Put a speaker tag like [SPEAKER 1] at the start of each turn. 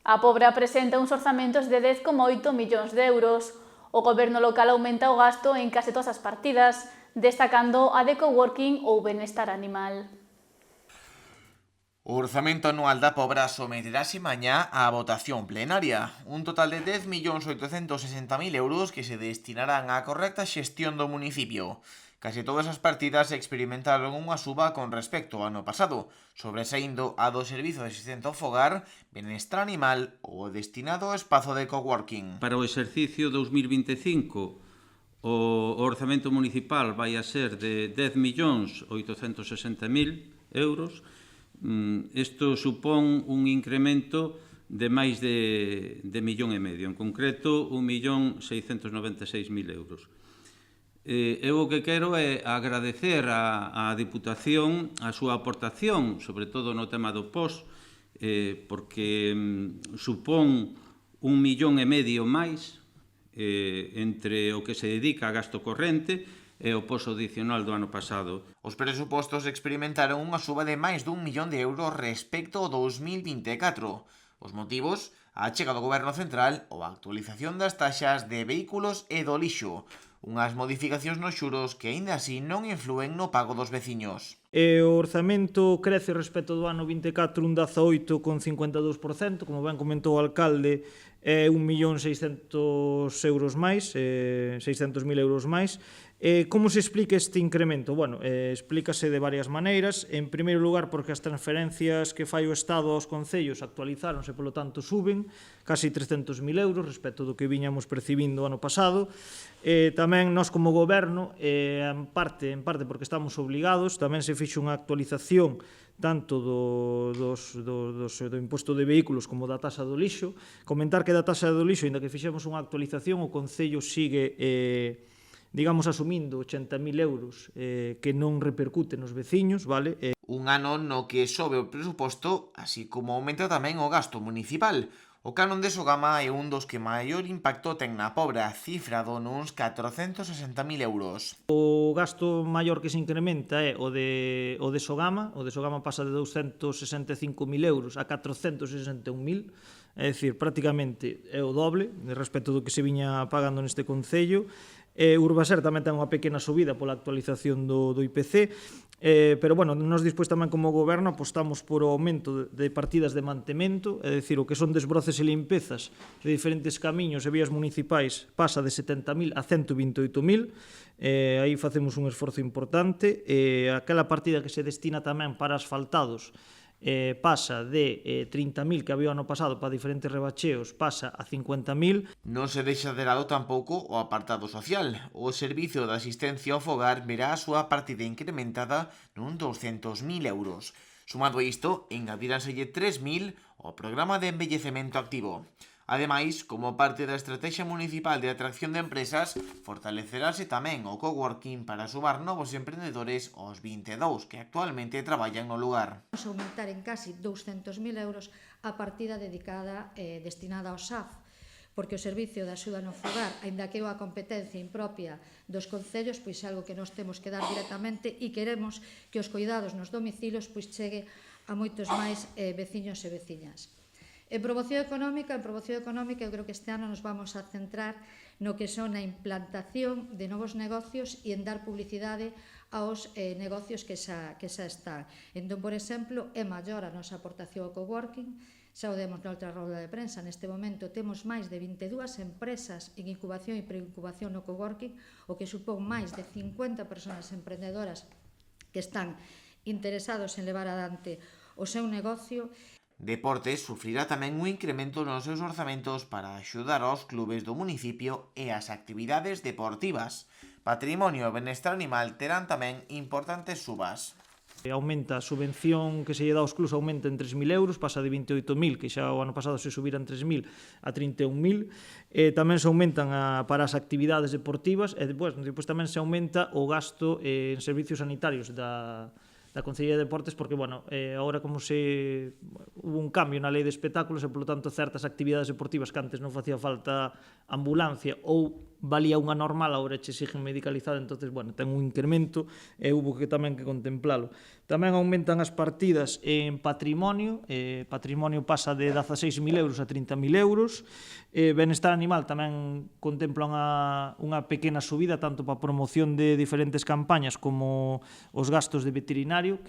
[SPEAKER 1] A Pobra presenta uns orzamentos de 10,8 millóns de euros. O goberno local aumenta o gasto en case todas as partidas, destacando a de coworking ou benestar animal.
[SPEAKER 2] O orzamento anual da Pobra someterase mañá á votación plenaria. Un total de 10.860.000 euros que se destinarán á correcta xestión do municipio. Case todas as partidas experimentaron unha suba con respecto ao ano pasado, sobresaindo a do Servizo de Asistencia ao Fogar, Benestar Animal ou destinado ao espazo de coworking.
[SPEAKER 3] Para o exercicio 2025, o orzamento municipal vai a ser de 10.860.000 euros. Isto supón un incremento de máis de 1,5 millón, en concreto 1.696.000 euros. Eu o que quero é agradecer á Diputación a súa aportación, sobre todo no tema do POS, porque supón 1,5 millón máis entre o que se dedica a gasto corrente e o poso adicional do ano pasado.
[SPEAKER 2] Os presupostos experimentaron unha suba de máis dun millón de euros respecto ao 2024. Os motivos? A achega do Goberno Central ou a actualización das taxas de vehículos e do lixo. Unhas modificacións nos xuros que aínda así non influen no pago dos veciños.
[SPEAKER 4] O orzamento crece respecto do ano 24 un 18,52%, como ben comentou o alcalde, é 1.600.000 euros máis, 600.000 euros máis. Como se explica este incremento? Bueno, explícase de varias maneiras. En primeiro lugar, porque as transferencias que fai o Estado aos concellos actualizáronse, polo tanto suben casi 300.000 euros respecto do que viñamos percibindo o ano pasado. Tamén nós como goberno, en parte porque estamos obligados, tamén se fixo unha actualización tanto do imposto de vehículos como da taxa do lixo. Comentar que da taxa do lixo, ainda que fixemos unha actualización, o Concello sigue digamos, asumindo 80.000 euros que non repercute nos veciños, vale?
[SPEAKER 2] Un ano no que sobe o presuposto, así como aumenta tamén o gasto municipal. O canon de Sogama é un dos que maior impacto ten na Pobra, cifrado nuns 460.000 euros.
[SPEAKER 4] O gasto maior que se incrementa é o de Sogama. O de Sogama pasa de 265.000 euros a 461.000, é dicir, prácticamente é o doble respecto do que se viña pagando neste concello. Urbaser tamén ten unha pequena subida pola actualización do IPC, pero, bueno, nós despois tamén como goberno apostamos por o aumento de partidas de mantemento, é dicir, o que son desbroces e limpezas de diferentes camiños e vías municipais pasa de 70.000 a 128.000, aí facemos un esforzo importante. Aquela partida que se destina tamén para asfaltados pasa de 30.000 que había ano pasado para diferentes rebacheos, pasa a 50.000.
[SPEAKER 2] Non se deixa de lado tampouco o apartado social. O Servicio de Asistencia ao Fogar verá a súa partida incrementada nun 200.000 euros. Sumado a isto, engadíranselle 3.000 ao programa de envellecemento activo. Ademais, como parte da estrategia municipal de atracción de empresas, fortalecerase tamén o coworking para sumar novos emprendedores aos 22 que actualmente traballan no lugar.
[SPEAKER 5] Vamos a aumentar en casi 200.000 euros a partida dedicada destinada ao SAF, porque o Servicio de Axuda no Fogar, aínda que é unha competencia impropia dos concellos, pois é algo que nós temos que dar directamente e queremos que os cuidados nos domicilios pois chegue a moitos máis veciños e veciñas. En promoción económica eu creo que este ano nos vamos a centrar no que son a implantación de novos negocios e en dar publicidade aos negocios que xa están. Entón, por exemplo, é maior a nosa aportación ao coworking, xa o demos na outra roda de prensa, neste momento temos máis de 22 empresas en incubación e preincubación no coworking, o que supón máis de 50 persoas emprendedoras que están interesados en levar adiante o seu negocio.
[SPEAKER 2] Deportes sufrirá tamén un incremento nos seus orzamentos para axudar aos clubes do municipio e as actividades deportivas. Patrimonio e benestar animal terán tamén importantes subas.
[SPEAKER 4] Aumenta a subvención que se lle dá aos clubs, aumenta en 3.000 euros, pasa de 28.000, que xa o ano pasado se subiran 3.000 a 31.000. Tamén se aumentan para as actividades deportivas e depois tamén se aumenta o gasto en servicios sanitarios da Concellería de Deportes, porque, bueno, agora como se hubo un cambio na lei de espectáculos e, polo tanto, certas actividades deportivas que antes non facía falta ambulancia ou valía unha normal, agora che exigen medicalizada, entonces, bueno, ten un incremento e hubo que tamén que contemplalo. Tamén aumentan as partidas en patrimonio, patrimonio pasa de 16.000 euros a 30.000 euros, Benestar Animal tamén contempla unha pequena subida tanto para a promoción de diferentes campañas como os gastos de veterinario,